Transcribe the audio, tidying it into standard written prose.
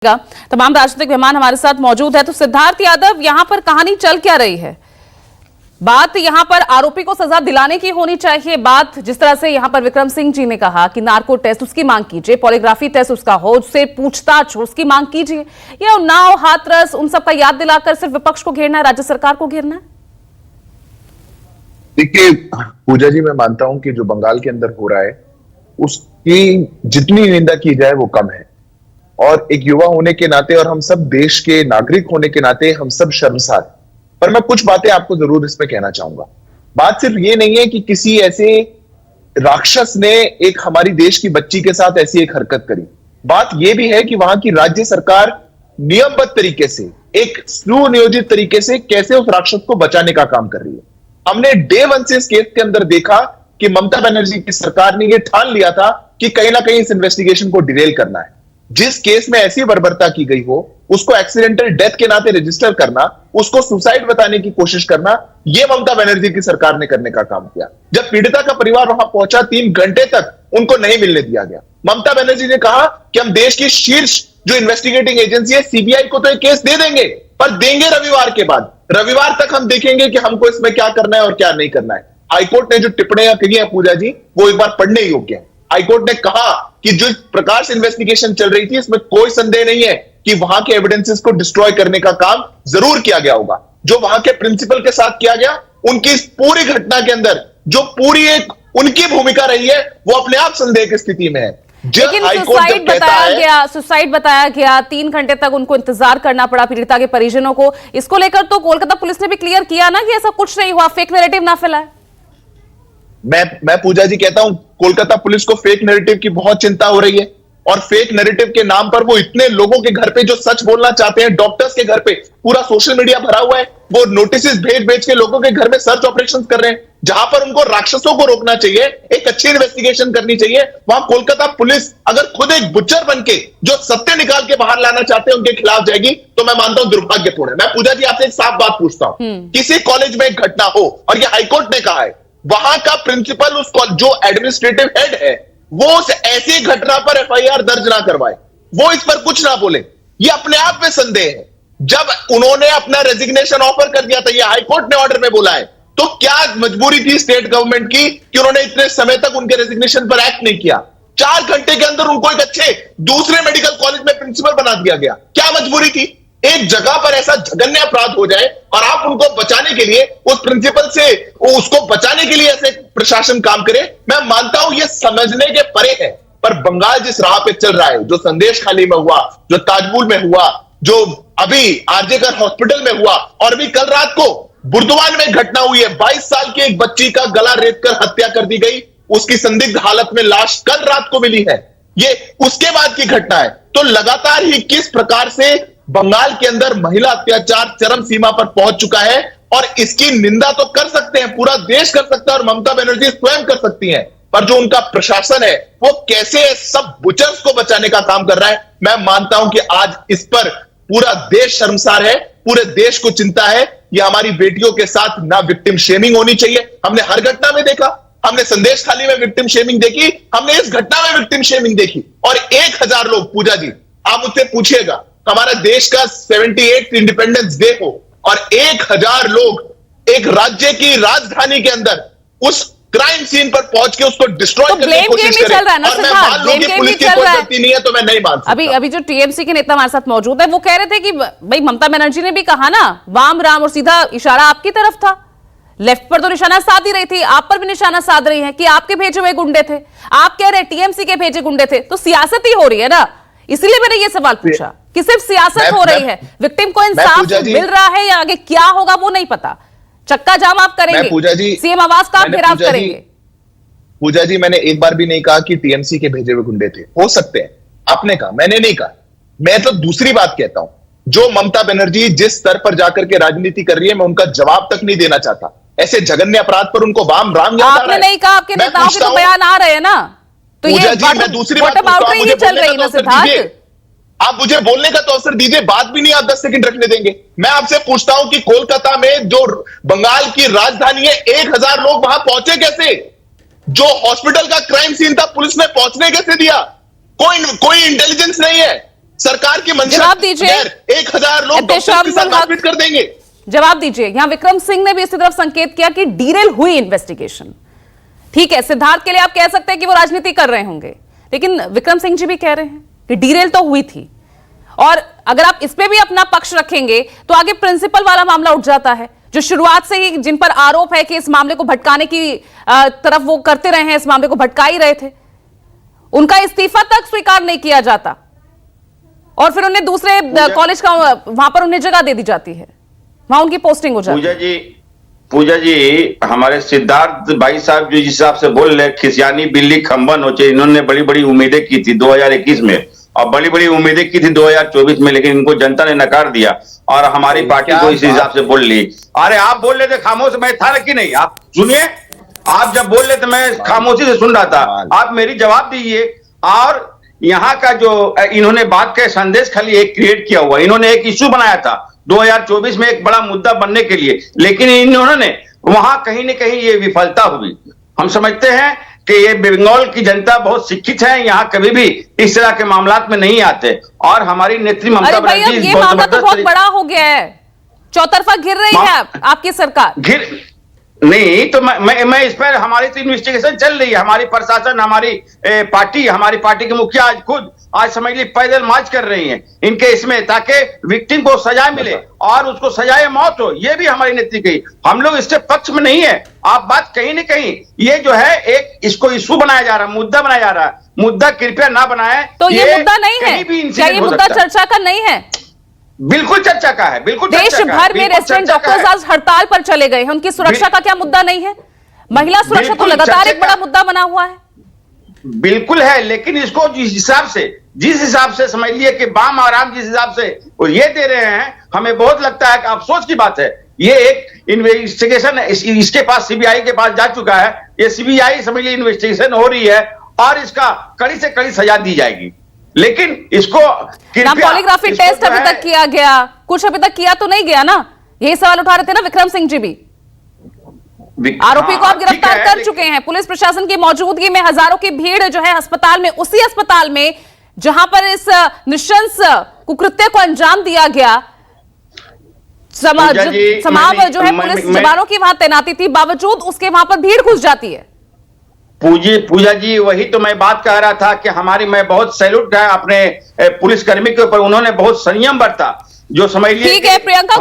तमाम राजनीतिक मेहमान हमारे साथ मौजूद है। तो सिद्धार्थ यादव, यहां पर कहानी चल क्या रही है? बात यहां पर आरोपी को सजा दिलाने की होनी चाहिए। बात जिस तरह से यहां पर विक्रम सिंह जी ने कहा कि नार्को टेस्ट उसकी मांग कीजिए, पॉलीग्राफी टेस्ट उसका हो, उससे पूछताछ हो, उसकी मांग कीजिए, या नाव हाथरस उन सबका याद दिलाकर सिर्फ विपक्ष को घेरना है, राज्य सरकार को घेरना है? देखिए पूजा जी, मैं मानता हूं कि जो बंगाल के अंदर हो रहा है उसकी जितनी निंदा की जाए वो कम है। और एक युवा होने के नाते और हम सब देश के नागरिक होने के नाते हम सब शर्मसार। पर मैं कुछ बातें आपको जरूर इसमें कहना चाहूंगा। बात सिर्फ ये नहीं है कि किसी ऐसे राक्षस ने एक हमारी देश की बच्ची के साथ ऐसी एक हरकत करी। बात यह भी है कि वहां की राज्य सरकार नियमबद्ध तरीके से, एक सुनियोजित तरीके से कैसे उस राक्षस को बचाने का काम कर रही है। हमने डे वन से इस केस के अंदर देखा कि ममता बनर्जी की सरकार ने यह ठान लिया था कि कहीं ना कहीं इस इन्वेस्टिगेशन को डिरेल करना है। जिस केस में ऐसी बर्बरता की गई हो उसको एक्सीडेंटल डेथ के नाते रजिस्टर करना, उसको सुसाइड बताने की कोशिश करना, यह ममता बनर्जी की सरकार ने करने का काम किया। जब पीड़िता का परिवार वहां पहुंचा, 3 घंटे तक उनको नहीं मिलने दिया गया। ममता बनर्जी ने कहा कि हम देश की शीर्ष जो इन्वेस्टिगेटिंग एजेंसी है सीबीआई को तो एक केस दे देंगे, पर देंगे रविवार के बाद। रविवार तक हम देखेंगे कि हमको इसमें क्या करना है और क्या नहीं करना है। हाईकोर्ट ने जो टिप्पणियां की है पूजा जी, वो एक बार पढ़ने योग्य है। हाईकोर्ट ने कहा कि जिस प्रकार से इन्वेस्टिगेशन चल रही थी इसमें कोई संदेह नहीं है कि वहां के एविडेंसेस को डिस्ट्रॉय करने का काम जरूर किया गया होगा। जो वहां के प्रिंसिपल के साथ किया गया, उनकी इस पूरी घटना के अंदर जो पूरी एक उनकी भूमिका रही है वो अपने आप संदेह की स्थिति में है। लेकिन सुसाइड बताया गया, 3 घंटे तक उनको इंतजार करना पड़ा पीड़िता के परिजनों को। इसको लेकर तो कोलकाता पुलिस ने भी क्लियर किया ना कि ऐसा कुछ नहीं हुआ, फेक नैरेटिव ना फैलाए। मैं पूजा जी कहता हूं, कोलकाता पुलिस को फेक नैरेटिव की बहुत चिंता हो रही है और फेक नैरेटिव के नाम पर वो इतने लोगों के घर पे जो सच बोलना चाहते हैं, डॉक्टर्स के घर पे पूरा सोशल मीडिया भरा हुआ है, वो नोटिस भेज के लोगों के घर में सर्च ऑपरेशंस कर रहे हैं। जहां पर उनको राक्षसों को रोकना चाहिए, एक अच्छी इन्वेस्टिगेशन करनी चाहिए, वहां कोलकाता पुलिस अगर खुद एक बुच्चर बनके जो सत्य निकाल के बाहर लाना चाहते हैं उनके खिलाफ जाएगी, तो मैं मानता हूं दुर्भाग्यपूर्ण है। मैं पूजा जी आपसे एक साफ बात पूछता हूं, किसी कॉलेज में एक घटना हो और ये हाईकोर्ट ने कहा है, वहां का प्रिंसिपल उस जो एडमिनिस्ट्रेटिव हेड है वो उस ऐसी घटना पर एफआईआर दर्ज ना करवाए, वो इस पर कुछ ना बोले, ये अपने आप में संदेह है। जब उन्होंने अपना रेजिग्नेशन ऑफर कर दिया था, ये हाईकोर्ट ने ऑर्डर में बोला है, तो क्या मजबूरी थी स्टेट गवर्नमेंट की कि उन्होंने इतने समय तक उनके रेजिग्नेशन पर एक्ट नहीं किया? 4 घंटे के अंदर उनको एक अच्छे दूसरे मेडिकल कॉलेज में प्रिंसिपल बना दिया गया। क्या मजबूरी थी? एक जगह पर ऐसा जघन्य अपराध हो जाए और आप उनको बचाने के लिए, उस प्रिंसिपल से उसको बचाने के लिए ऐसे प्रशासन काम करे। मैं मानता हूं ये समझने के परे है। पर बंगाल जिस राह पे चल रहा है, जो संदेश खाली में हुआ, जो ताजपुर में हुआ, जो अभी आरजेकर हॉस्पिटल में हुआ, और अभी कल रात को बुर्दवान में घटना हुई है, 22 साल की एक बच्ची का गला रेत कर हत्या कर दी गई, उसकी संदिग्ध हालत में लाश कल रात को मिली है। ये उसके बाद की घटना है। तो लगातार ही किस प्रकार से बंगाल के अंदर महिला अत्याचार चरम सीमा पर पहुंच चुका है, और इसकी निंदा तो कर सकते हैं, पूरा देश कर सकता है और ममता बनर्जी स्वयं कर सकती हैं, पर जो उनका प्रशासन है वो कैसे सब बुचर्स को बचाने का काम कर रहा है, मैं मानता हूं कि आज इस पर पूरा देश शर्मसार है, पूरे देश को चिंता है। ये हमारी बेटियों के साथ ना विक्टिम शेमिंग होनी चाहिए। हमने हर घटना में देखा, हमने संदेश खाली में विक्टिम शेमिंग देखी, हमने इस घटना में विक्टिम शेमिंग देखी। और 1000 लोग, पूजा जी आप मुझसे पूछिएगा, हमारा देश का 78 इंडिपेंडेंस डे हो और 1000 लोग एक राज्य की राजधानी के अंदर उस क्राइम सीन पर पहुंच के उसको डिस्ट्रॉय करने की कोशिश करें, और मैं मान लूं कि पुलिस की कोई गलती नहीं है, तो मैं नहीं मान सकता। अभी जो टीएमसी के नेता हमारे साथ मौजूद है वो कह रहे थे कि भाई ममता बनर्जी ने भी कहा ना वाम राम, और सीधा इशारा आपकी तरफ था। लेफ्ट पर तो निशाना साध ही रही थी, आप पर भी निशाना साध रही है कि आपके भेजे हुए गुंडे थे। आप कह रहे टीएमसी के भेजे गुंडे थे, तो सियासत ही हो रही है ना। इसलिए मैंने ये सवाल पूछा कि सिर्फ सियासत हो रही है, विक्टिम को इंसाफ मिल रहा है या आगे क्या होगा वो नहीं पता। चक्का जाम आप करेंगे, सीएम आवास का घेराव करेंगे। पूजा जी मैंने एक बार भी नहीं कहा कि टीएमसी के भेजे हुए गुंडे थे, हो सकते हैं, आपने कहा, मैंने नहीं कहा। मैं तो दूसरी बात कहता हूं, जो ममता बनर्जी जिस स्तर पर जाकर के राजनीति कर रही है, मैं उनका जवाब तक नहीं देना चाहता। ऐसे जघन्य अपराध पर उनको वाम राम याद आ रहा है। आपने नहीं कहा, आपके नेताओं के तो बयान आ रहे हैं ना, तो ये मैं दूसरी बात चल रही है ना सिद्धार्थ। आप मुझे बोलने का तो अवसर दीजिए, बात भी नहीं आप 10 सेकंड रखने देंगे। मैं आपसे पूछता हूं कि कोलकाता में जो बंगाल की राजधानी है, 1000 लोग वहां पहुंचे कैसे? जो हॉस्पिटल का क्राइम सीन था पुलिस ने पहुंचने कैसे दिया? कोई इंटेलिजेंस नहीं है। सरकार की मंशा जवाब दीजिए। 1000 लोग डॉक्टर्स के साथ मारपीट कर देंगे। जवाब दीजिए। यहां विक्रम सिंह ने भी इसी तरफ संकेत किया कि डीरेल हुई इन्वेस्टिगेशन। ठीक है, सिद्धार्थ के लिए आप कह सकते हैं कि वो राजनीति कर रहे होंगे, लेकिन विक्रम सिंह जी भी कह रहे हैं कि डीरेल तो हुई थी। और अगर आप इस पे भी अपना पक्ष रखेंगे तो आगे प्रिंसिपल वाला मामला उठ जाता है, जो शुरुआत से ही जिन पर आरोप है कि इस मामले को भटकाने की तरफ वो करते रहे हैं, इस मामले को भटका ही रहे थे, उनका इस्तीफा तक स्वीकार नहीं किया जाता और फिर उन्हें दूसरे कॉलेज का वहां पर उन्हें जगह दे दी जाती है, वहां उनकी पोस्टिंग हो जाती है। पूजा जी, हमारे सिद्धार्थ भाई साहब जो जिस हिसाब से बोल रहे, खिसियानी बिल्ली खंबन हो चाहिए, इन्होंने बड़ी बड़ी उम्मीदें की थी 2021 में और बड़ी बड़ी उम्मीदें की थी 2024 में, लेकिन इनको जनता ने नकार दिया और हमारी पार्टी को इस हिसाब से बोल ली। अरे आप बोल रहे थे खामोश, मैं था कि नहीं? आप सुनिए, आप जब बोल रहे थे मैं खामोशी से सुन रहा था, आप मेरी जवाब दीजिए। और यहाँ का जो इन्होंने बात का संदेश खाली एक क्रिएट किया हुआ, इन्होंने एक इश्यू बनाया था 2024 में एक बड़ा मुद्दा बनने के लिए, लेकिन इन्होंने वहां कहीं न कहीं ये विफलता हुई। हम समझते हैं कि ये बंगाल की जनता बहुत शिक्षित है, यहाँ कभी भी इस तरह के मामलात में नहीं आते और हमारी नेत्री ममता बनर्जी ये मामला तो बहुत बड़ा हो गया है, चौतरफा घिर रही है आपकी सरकार। नहीं तो मैं इस पर, हमारी तो इन्वेस्टिगेशन चल रही है, हमारी प्रशासन, हमारी पार्टी के मुखिया आज समझ ली पैदल मार्च कर रही हैं इनके इसमें, ताकि विक्टिम को सजा मिले और उसको सजाए मौत हो। ये भी हमारी नीति की, हम लोग इसके पक्ष में नहीं है। आप बात कहीं ना कहीं ये जो है एक इसको इशू बनाया जा रहा है, मुद्दा बनाया जा रहा है, मुद्दा कृपया ना बनाए। तो ये मुद्दा नहीं है क्या? ये मुद्दा चर्चा का नहीं है? बिल्कुल चर्चा का है, बिल्कुल। देश भर में रेजिडेंट डॉक्टर्स आज हड़ताल पर चले गए हैं, उनकी सुरक्षा का क्या मुद्दा नहीं है? महिला सुरक्षा तो लगातार एक बड़ा मुद्दा बना हुआ है। बिल्कुल है, लेकिन इसको जिस हिसाब से समझ लिए कि बाम आराम जिस हिसाब से वो ये दे रहे हैं, हमें बहुत लगता है कि अफसोस की बात है। ये एक इन्वेस्टिगेशन इसके पास सीबीआई के पास जा चुका है, ये सीबीआई समझ लीजिए इन्वेस्टिगेशन हो रही है और इसका कड़ी से कड़ी सजा दी जाएगी। लेकिन इसको पॉलीग्राफी टेस्ट अभी तक किया गया, कुछ अभी तक किया तो नहीं गया ना? यही सवाल उठा रहे थे ना विक्रम सिंह जी भी। आरोपी को आप गिरफ्तार कर चुके हैं, पुलिस प्रशासन की मौजूदगी में हजारों की भीड़ जो है अस्पताल में, उसी अस्पताल में जहां पर इस निशंस कुकृत्य को अंजाम दिया गया, समाज जो है पुलिस जवानों की वहां तैनाती थी, बावजूद उसके वहां पर भीड़ घुस जाती है। पूजा जी, वही तो मैं बात कह रहा था कि मैं बहुत सैल्यूट है अपने पुलिसकर्मी के ऊपर, उन्होंने बहुत संयम बरता, जो समझ लीजिए। ठीक है प्रियंका